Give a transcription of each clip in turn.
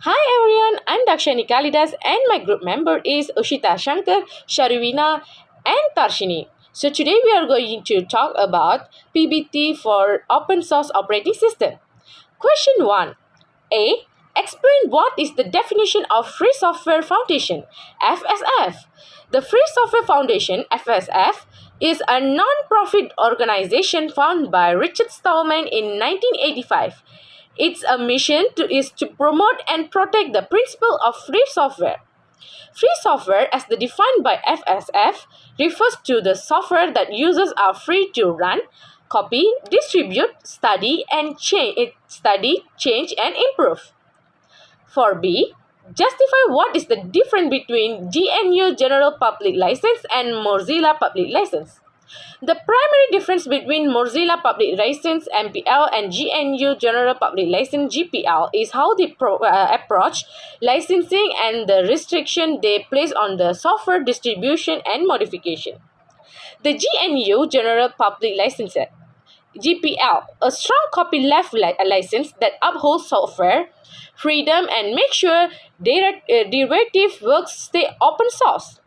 Hi everyone, I'm Dakshani Kalidas and my group member is Ushita Shankar, Sharvina and Tarshini. So today we are going to talk about PBT for Open Source Operating System. Question 1. A. Explain what is the definition of Free Software Foundation, FSF. The Free Software Foundation, FSF, is a non-profit organization founded by Richard Stallman in 1985. Its mission is to promote and protect the principle of free software. Free software, as defined by FSF, refers to the software that users are free to run, copy, distribute, change, and improve. For B, justify what is the difference between GNU General Public License and Mozilla Public License. The primary difference between Mozilla Public License (MPL) and GNU General Public License (GPL) is how they approach licensing and the restriction they place on the software distribution and modification. The GNU General Public License (GPL), a strong copyleft license that upholds software freedom and makes sure derivative works stay open source.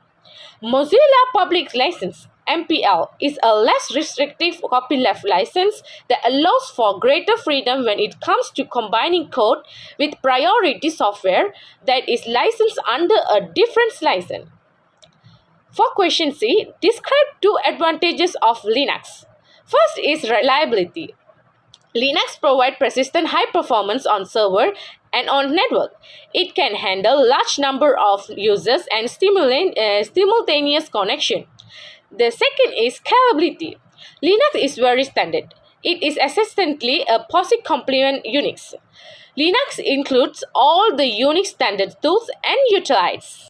Mozilla Public License (MPL) is a less restrictive copyleft license that allows for greater freedom when it comes to combining code with priority software that is licensed under a different license. For question C, describe two advantages of Linux. First is reliability. Linux provides persistent high performance on server and on network. It can handle large number of users and simultaneous connection. The second is scalability. Linux is very standard. It is essentially a POSIX complement Unix. Linux includes all the Unix standard tools and utilities.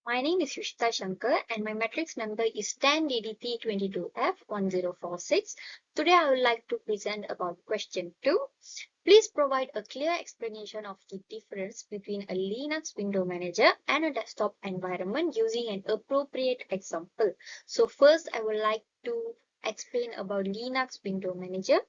My name is Yushita Shankar and my matrix number is 10DDP22F1046. Today I would like to present about question 2. Please provide a clear explanation of the difference between a Linux window manager and a desktop environment using an appropriate example. So first I would like to explain about Linux window manager.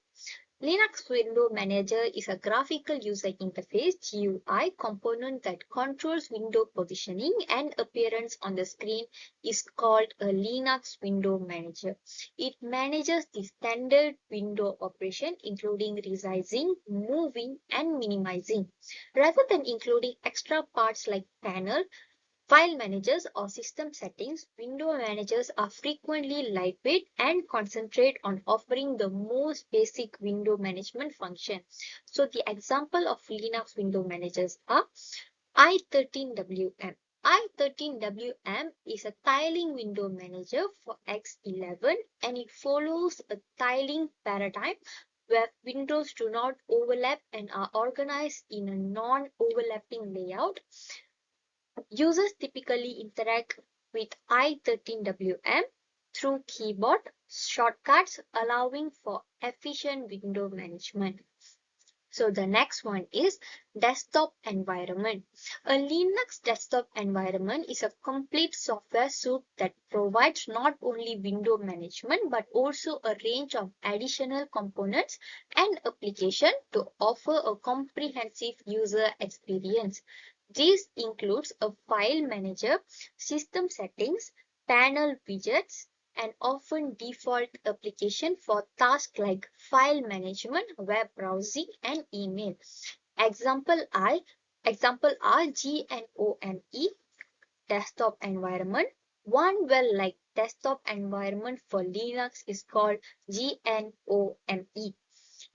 Linux Window Manager is a graphical user interface (GUI) component that controls window positioning and appearance on the screen is called a Linux Window Manager. It manages the standard window operation including resizing, moving, and minimizing. Rather than including extra parts like panel, file managers or system settings, window managers are frequently lightweight and concentrate on offering the most basic window management function. So the example of Linux window managers are i13WM. i13WM is a tiling window manager for X11 and it follows a tiling paradigm where windows do not overlap and are organized in a non-overlapping layout. Users typically interact with i13WM through keyboard shortcuts, allowing for efficient window management. So the next one is desktop environment. A Linux desktop environment is a complete software suite that provides not only window management but also a range of additional components and applications to offer a comprehensive user experience. This includes a file manager, system settings, panel widgets, and often default application for tasks like file management, web browsing, and email. Example are GNOME desktop environment. One well-liked desktop environment for Linux is called GNOME.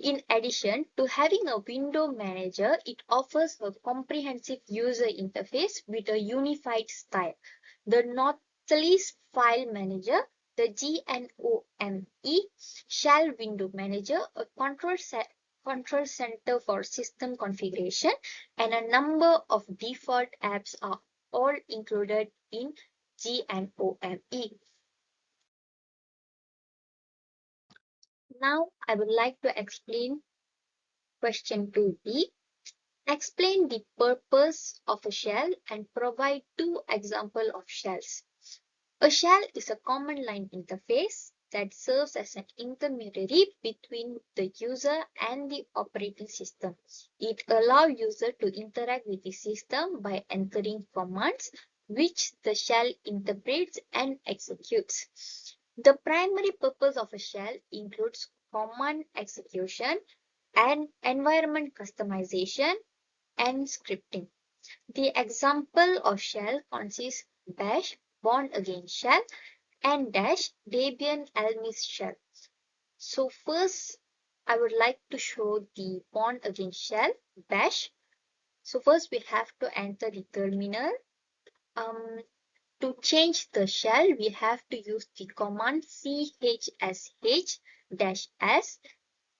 In addition to having a window manager, it offers a comprehensive user interface with a unified style. The Nautilus File Manager, the GNOME Shell Window Manager, a control center for system configuration, and a number of default apps are all included in GNOME. Now I would like to explain question 2b. Explain the purpose of a shell and provide two examples of shells. A shell is a command line interface that serves as an intermediary between the user and the operating system. It allows user to interact with the system by entering commands which the shell interprets and executes. The primary purpose of a shell includes command execution and environment customization and scripting. The example of shell consists bash, bourne again shell, and dash Debian Elmis shell. So first, I would like to show the bourne again shell, bash. So first we have to enter the terminal. To change the shell, we have to use the command chsh-s.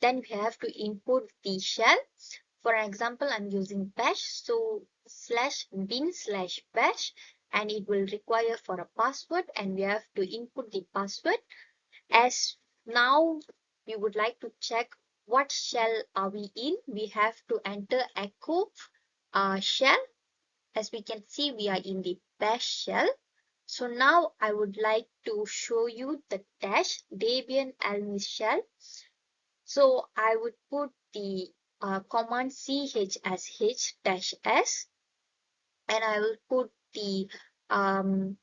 Then we have to input the shell. For example, I'm using bash, so /bin/bash, and it will require for a password, and we have to input the password. As now we would like to check what shell are we in, we have to enter echo shell. As we can see, we are in the bash shell. So now I would like to show you the dash Debian Elmis shell. So I would put the command chsh-s, and I will put the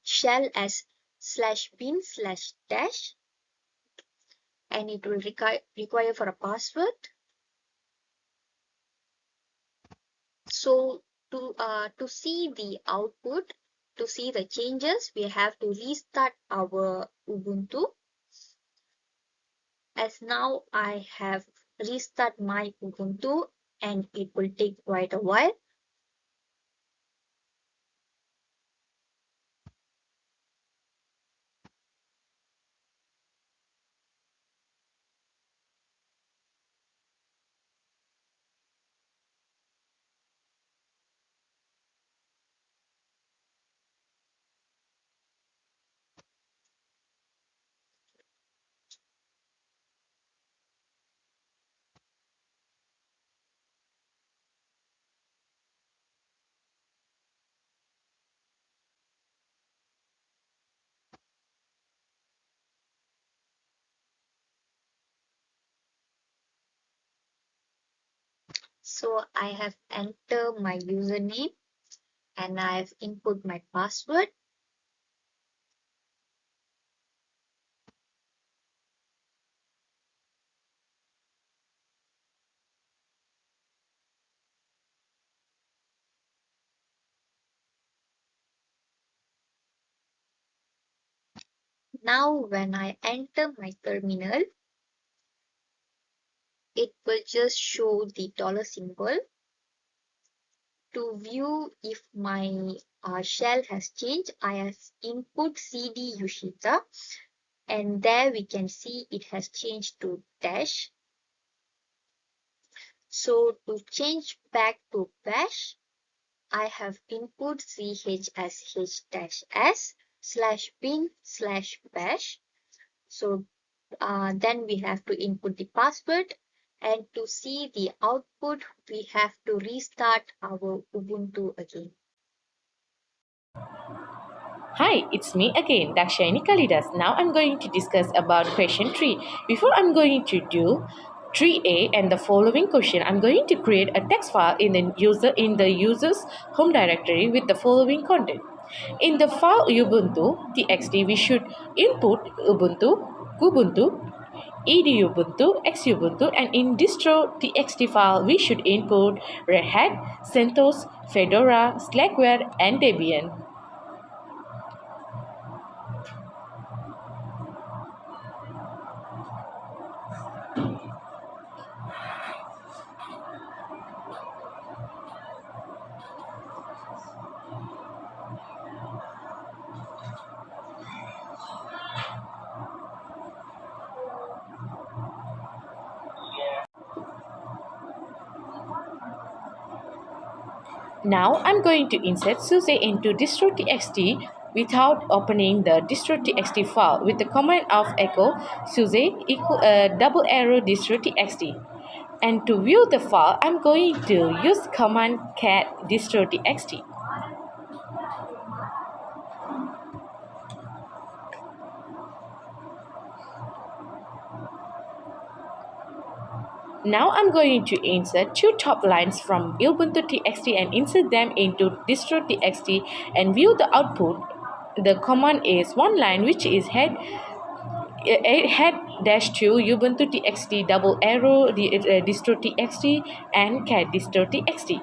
shell as /bin/dash, and it will require for a password. So to see the output, to see the changes, we have to restart our Ubuntu. As now I have restart my Ubuntu, and it will take quite a while. So I have entered my username and I have input my password. Now when I enter my terminal, it will just show the dollar symbol. To view if my shell has changed, I have input cd Yoshita, and there we can see it has changed to dash. So to change back to bash, I have input chsh-s/bin/bash. So then we have to input the password, and to see the output, we have to restart our Ubuntu again. Hi, it's me again, Dakshayani Kalidas. Now I'm going to discuss about question 3. Before I'm going to do 3A and the following question, I'm going to create a text file in the user's home directory with the following content. In the file Ubuntu txt, we should input Ubuntu, Kubuntu, edubuntu, xubuntu, and in distro txt file, we should input Red Hat, CentOS, Fedora, Slackware, and Debian. Now I'm going to insert SUSE into distro.txt without opening the distro.txt file with the command of echo SUSE double arrow distro.txt. And to view the file, I'm going to use command cat distro.txt. Now I'm going to insert two top lines from Ubuntu TXT and insert them into distro TXT and view the output. The command is one line which is head dash to Ubuntu TXT double arrow distro TXT and cat distro TXT.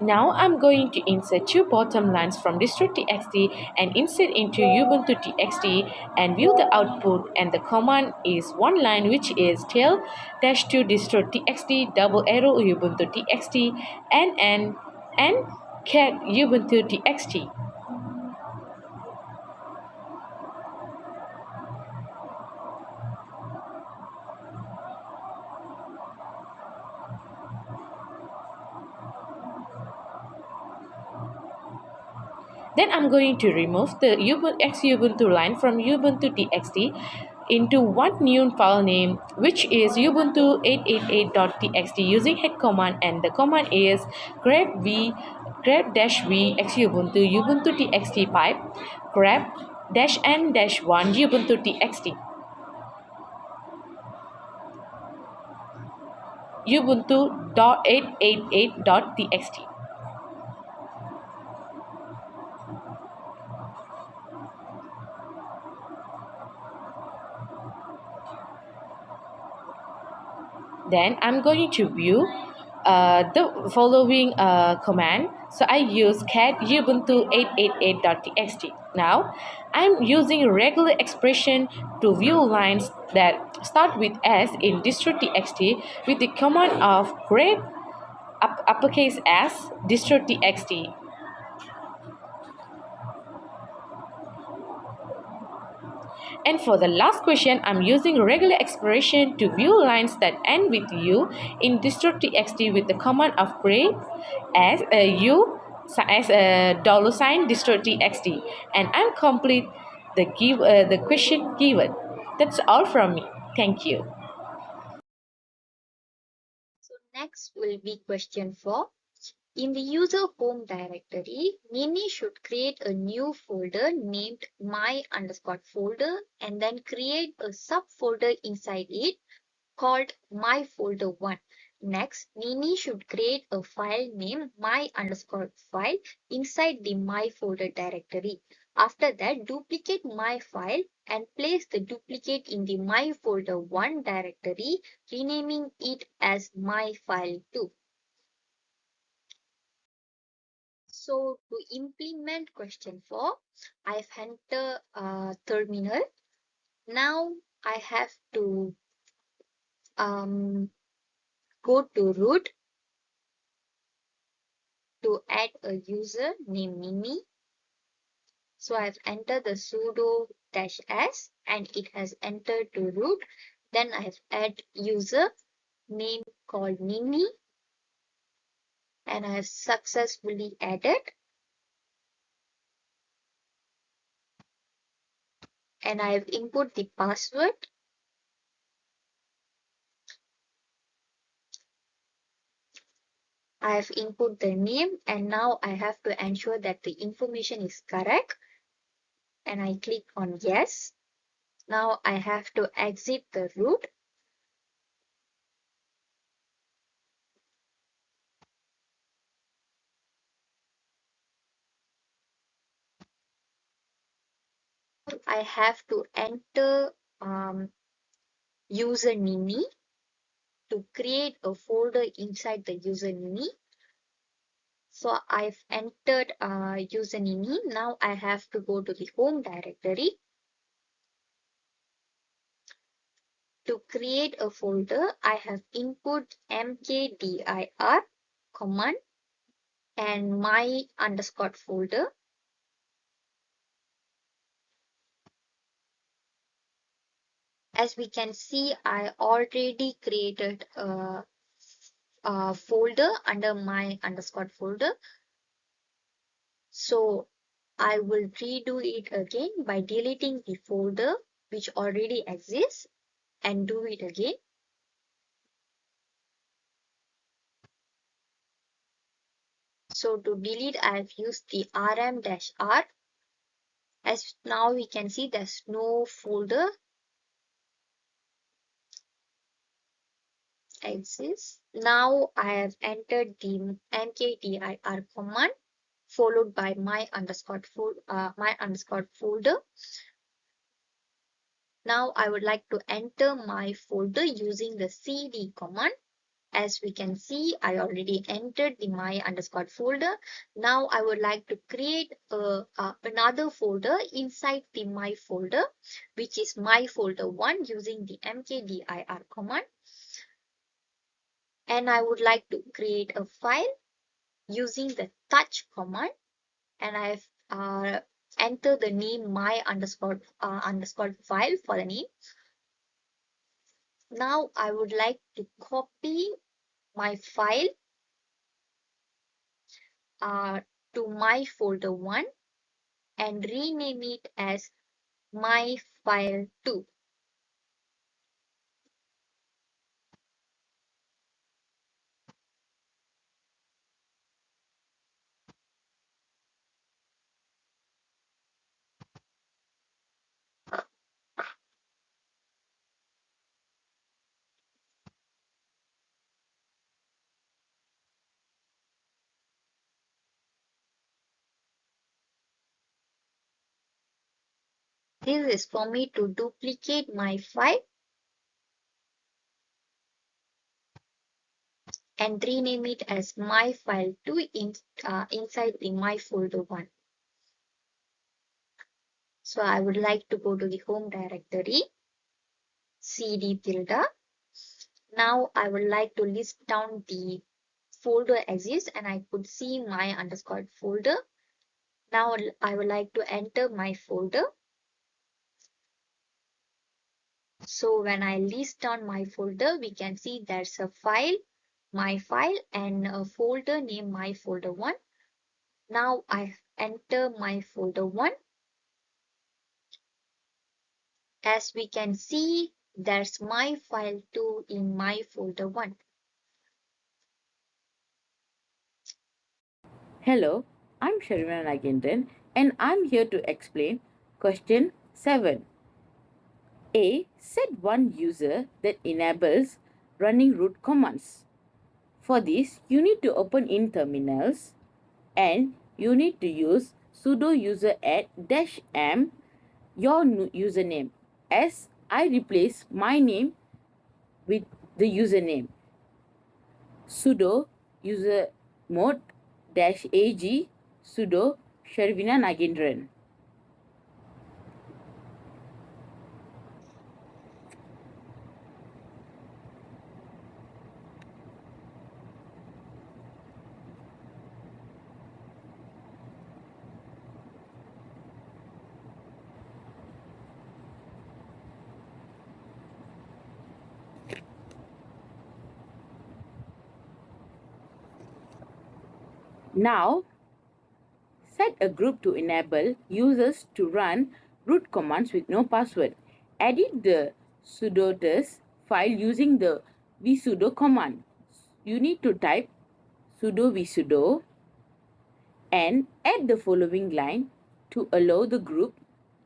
Now I'm going to insert two bottom lines from distro.txt and insert into ubuntu.txt and view the output, and the command is one line which is tail dash to distro.txt double arrow ubuntu.txt and cat ubuntu.txt. Then I'm going to remove the Ubuntu line from Ubuntu TXT into one new file name, which is Ubuntu 888.txt using head command, and the command is grep-v xubuntu ubuntu txt pipe grep-n-1 ubuntu txt ubuntu.888.txt. Then I'm going to view the following command. So I use cat ubuntu 888.txt. Now I'm using regular expression to view lines that start with S in distro.txt with the command of grep uppercase S distro.txt. And for the last question, I'm using regular expression to view lines that end with U in distro.txt with the command of grep as a U as a $sign distro.txt, and I'm complete the question given. That's all from me. Thank you. So next will be question 4. In the user home directory, Nini should create a new folder named my underscore folder and then create a subfolder inside it called my folder 1. Next, Nini should create a file named my underscore file inside the my folder directory. After that, duplicate my file and place the duplicate in the my folder 1 directory, renaming it as my file 2. So to implement question 4, I've entered terminal. Now I have to go to root to add a user named Nini. So I've entered the sudo -s and it has entered to root. Then I've add user name called Nini and I have successfully added. And I've input the password. I have input the name and now I have to ensure that the information is correct. And I click on yes. Now I have to exit the root. I have to enter user Nini to create a folder inside the user Nini. So I've entered user Nini. Now I have to go to the home directory. To create a folder, I have input mkdir command and my underscore folder. As we can see, I already created a folder under my underscore folder. So I will redo it again by deleting the folder which already exists and do it again. So to delete, I've used the rm-r. As now we can see there's no folder exists. Now I have entered the mkdir command followed by my underscore folder. Now I would like to enter my folder using the cd command. As we can see, I already entered the my underscore folder. Now I would like to create another folder inside the my folder, which is my folder 1 using the mkdir command. And I would like to create a file using the touch command. And I've entered the name my underscore file for the name. Now I would like to copy my file uh, to my folder 1 and rename it as my file 2. This is for me to duplicate my file and rename it as my file 2 inside the my folder 1. So I would like to go to the home directory, cd tilde. Now I would like to list down the folder exists and I could see my underscore folder. Now I would like to enter my folder. So when I list down my folder, we can see there's a file, my file, and a folder named my folder 1. Now I enter my folder 1. As we can see, there's my file 2 in my folder 1. Hello, I'm Sharvina Nagendran and I'm here to explain question 7. A. Set one user that enables running root commands. For this, you need to open in terminals and you need to use sudo user add -m your username, as I replace my name with the username. Sudo user mode -ag sudo Sharvina Nagendran. Now, set a group to enable users to run root commands with no password. Edit the sudoers file using the vsudo command. You need to type sudo vsudo and add the following line to allow the group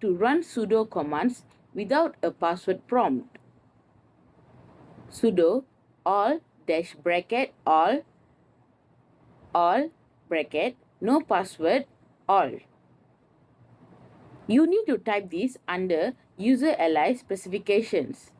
to run sudo commands without a password prompt. Sudo all dash bracket all bracket no password all. You need to type this under user ally specifications.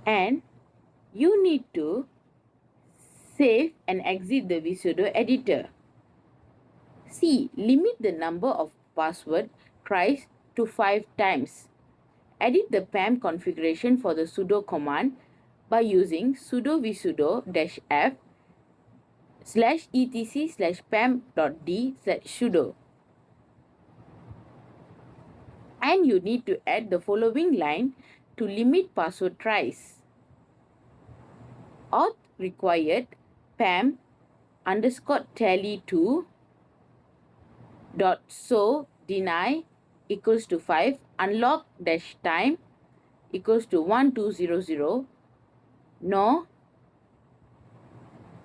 And you need to save and exit the vsudo editor. C. Limit the number of password tries to 5 times. Edit the PAM configuration for the sudo command by using sudo vsudo-f /etc/pam.d/sudo. And you need to add the following line to limit password tries. Auth required pam _tally2 dot so deny equals to 5 unlock dash time equals to 1200 no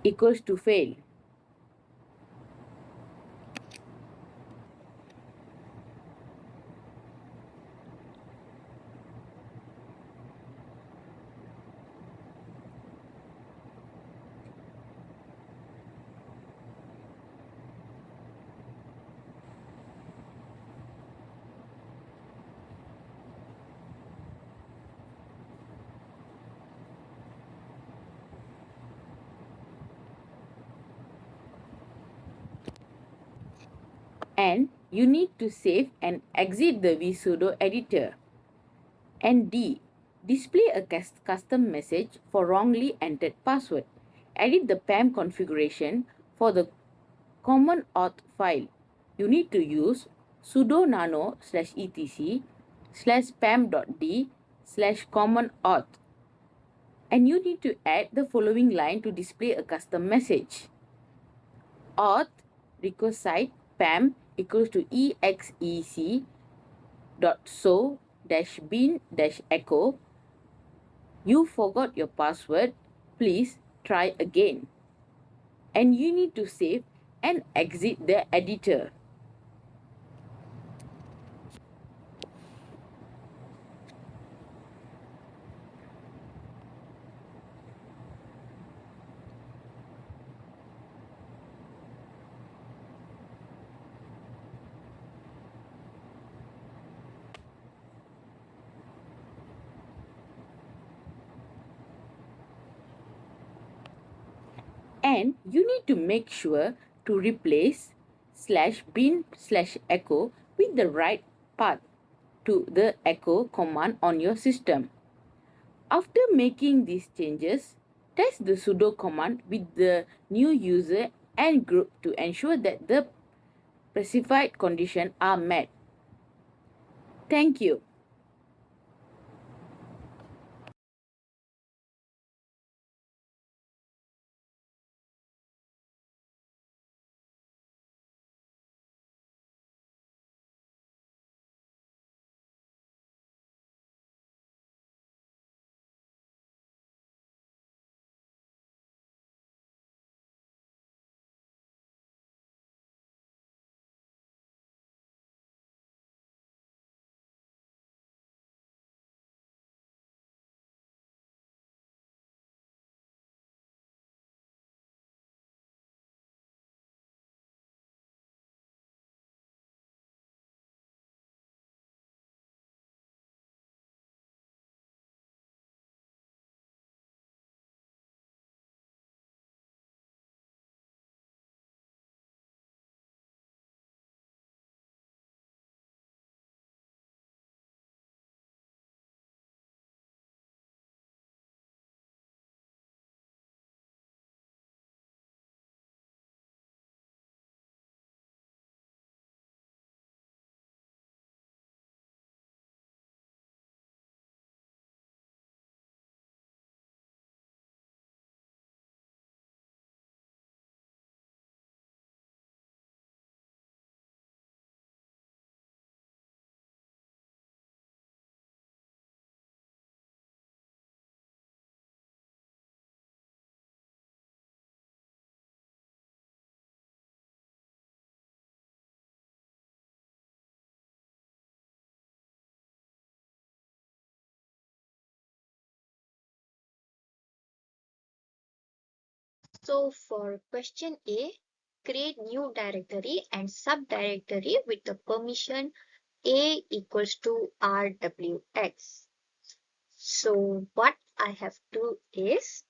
equals to fail. And you need to save and exit the vsudo editor. And D. Display a custom message for wrongly entered password. Edit the PAM configuration for the common auth file. You need to use sudo nano /etc/pam.d/common auth. And you need to add the following line to display a custom message. Auth request site pam equals to exec.so-bin-echo. You forgot your password. Please try again. And you need to save and exit the editor. And you need to make sure to replace /bin/echo with the right path to the echo command on your system. After making these changes, test the sudo command with the new user and group to ensure that the specified conditions are met. Thank you. So for question A, create new directory and subdirectory with the permission A equals to RWX. So what I have to is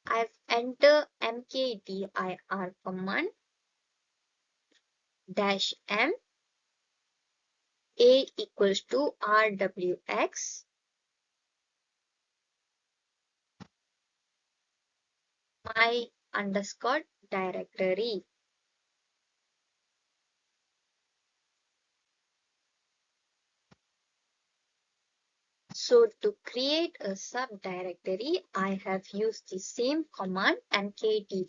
I've entered mkdir command -m a equals to rwx my underscore directory. So to create a subdirectory, I have used the same command mkdir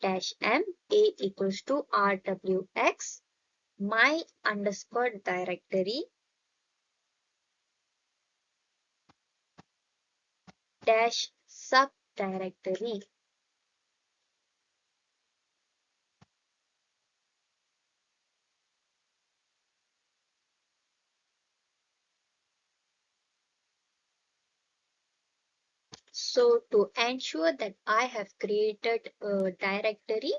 -m a equals to rwx my underscore directory dash subdirectory. So to ensure that I have created a directory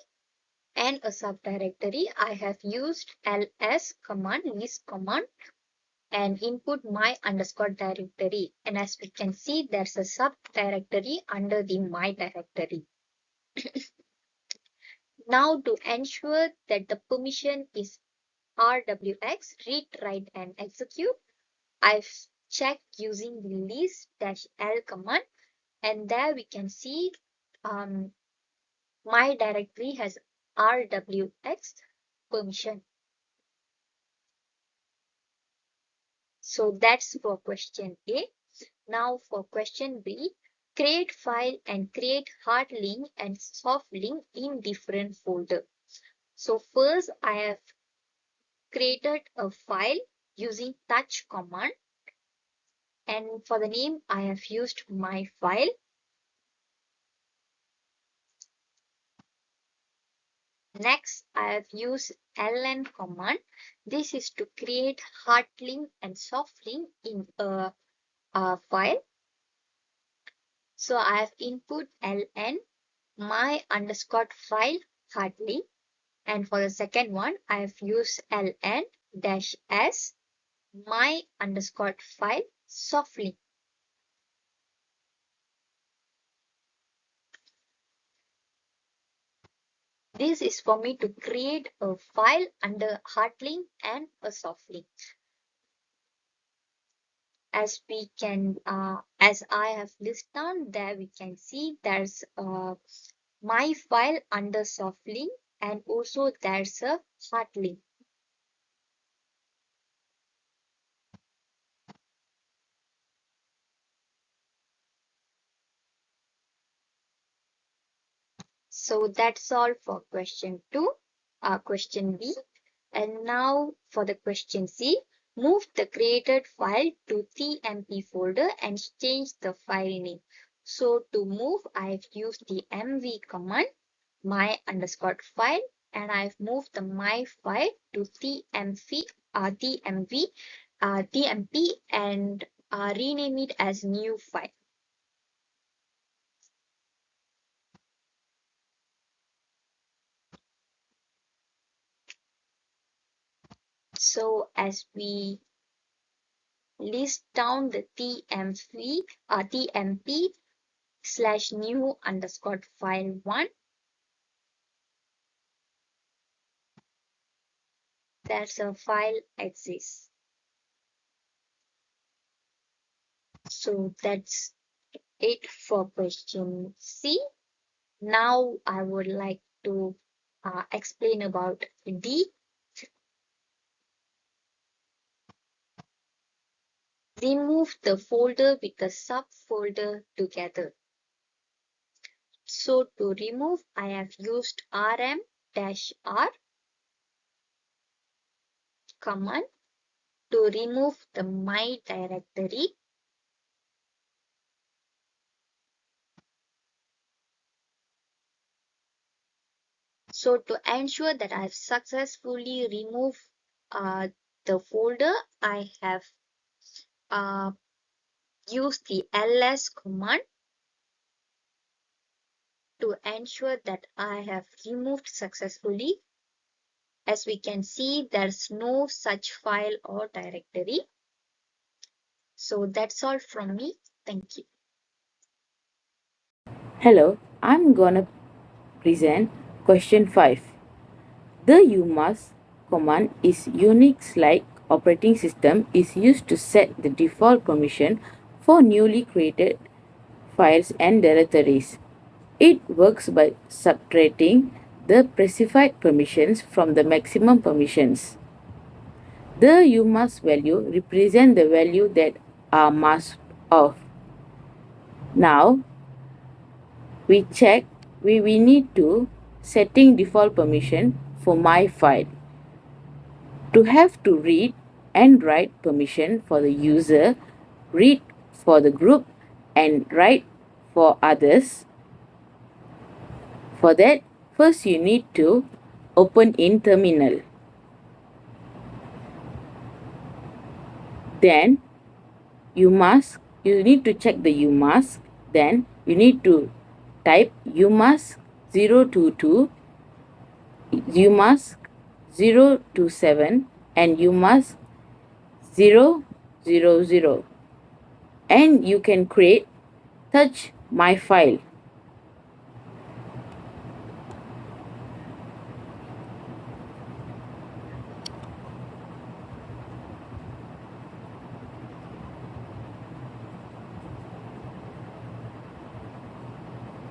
and a subdirectory, I have used ls command, list command, and input my underscore directory. And as we can see, there's a subdirectory under the my directory. Now to ensure that the permission is rwx, read, write, and execute, I've checked using the list-l command, and there we can see my directory has rwx permission. So that's for question A. Now for question B, create file and create hard link and soft link in different folder. So first I have created a file using touch command, and for the name I have used my file. Next, I have used ln command. This is to create hard link and soft link in a file. So I have input ln my underscore file hard link, and for the second one, I have used ln dash s my underscore file soft link. This is for me to create a file under hard link and a soft link. As we can, as I have listed down there, we can see there's my file under soft link, and also there's a hard link. So that's all for question 2, question B. And now for the question C, move the created file to TMP folder and change the file name. So to move, I've used the mv command, my underscore file, and I've moved the my file to TMV, TMP, and rename it as new file. So as we list down the TMP slash new underscore file 1, there's a file exists. So that's it for question C. Now I would like to explain about D. Remove the folder with the subfolder together. So to remove, I have used rm-r command to remove the my directory. So to ensure that I've successfully removed the folder, I have used the ls command to ensure that I have removed successfully. As we can see, there's no such file or directory. So that's all from me. Thank you. Hello, I'm gonna present question 5. The UMAS command is Unix-like operating system is used to set the default permission for newly created files and directories. It works by subtracting the specified permissions from the maximum permissions. The UMAS value represent the value that are masked off. Now, we need to setting default permission for my file. To have to read and write permission for the user, read for the group and write for others. For that, first you need to open in terminal. Then you need to check the UMask. Then you need to type UMask 022, UMask 027 and UMask 000, and you can create touch my file.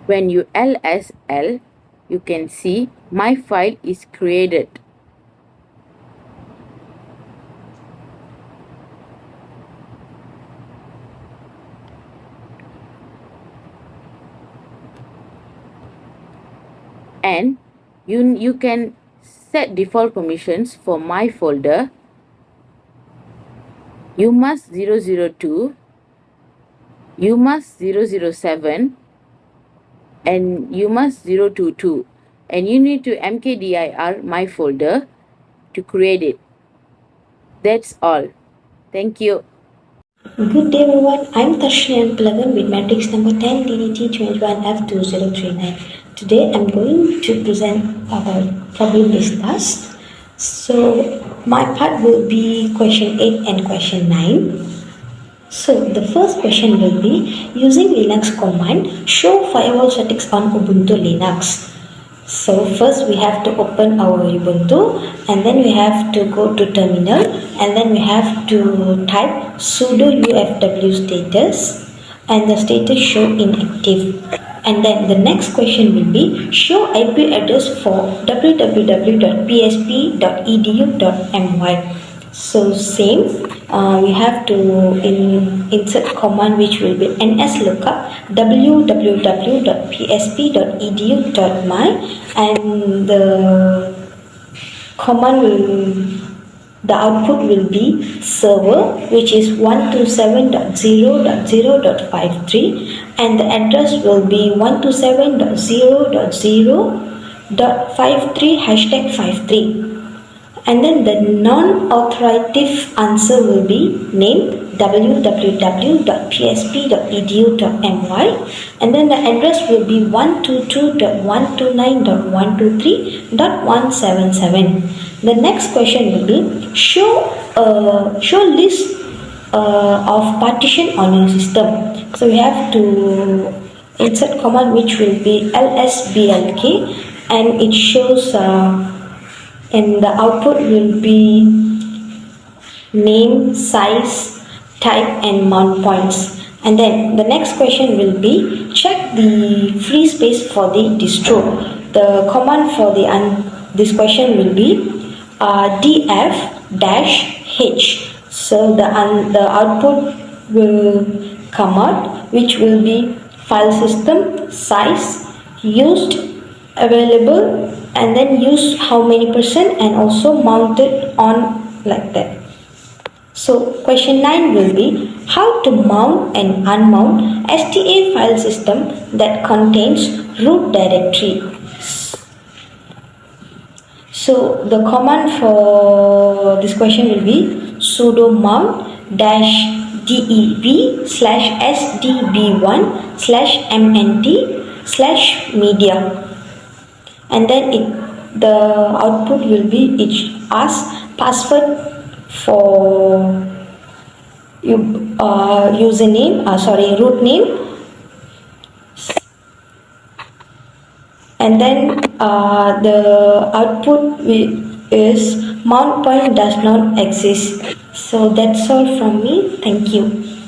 When you LSL, you can see my file is created. And you can set default permissions for my folder UMask 002, UMask 007 and UMask 022, and you need to mkdir my folder to create it. That's all. Thank you. Good day everyone, I'm Tarshian Palagan with matrix number 10 DDT21F2039. Today I'm going to present our problem list task. So my part will be question 8 and question 9. So the first question will be using Linux command show firewall settings on Ubuntu Linux. So first we have to open our Ubuntu and then we have to go to terminal and then we have to type sudo ufw status and the status show inactive. And then the next question will be show IP address for www.psp.edu.my. So same, we have to insert command which will be nslookup www.psp.edu.my and the command the output will be server which is 127.0.0.53 and the address will be 127.0.0.53 #53. And then the non-authoritative answer will be name www.psp.edu.my and then the address will be 122.129.123.177. The next question will be show list of partition on your system. So we have to insert command which will be lsblk and it shows and the output will be name, size, type and mount points. And then the next question will be check the free space for the distro. The command for this question will be df-h. So the output will come out which will be file system, size, used, available and then use how many percent and also mounted on like that. So question 9 will be how to mount and unmount STA file system that contains root directory. So the command for this question will be sudo mount -dev/sdb1/mnt/media and then the output will be it asks password for root name, and then the output is mount point does not exist. So that's all from me. Thank you.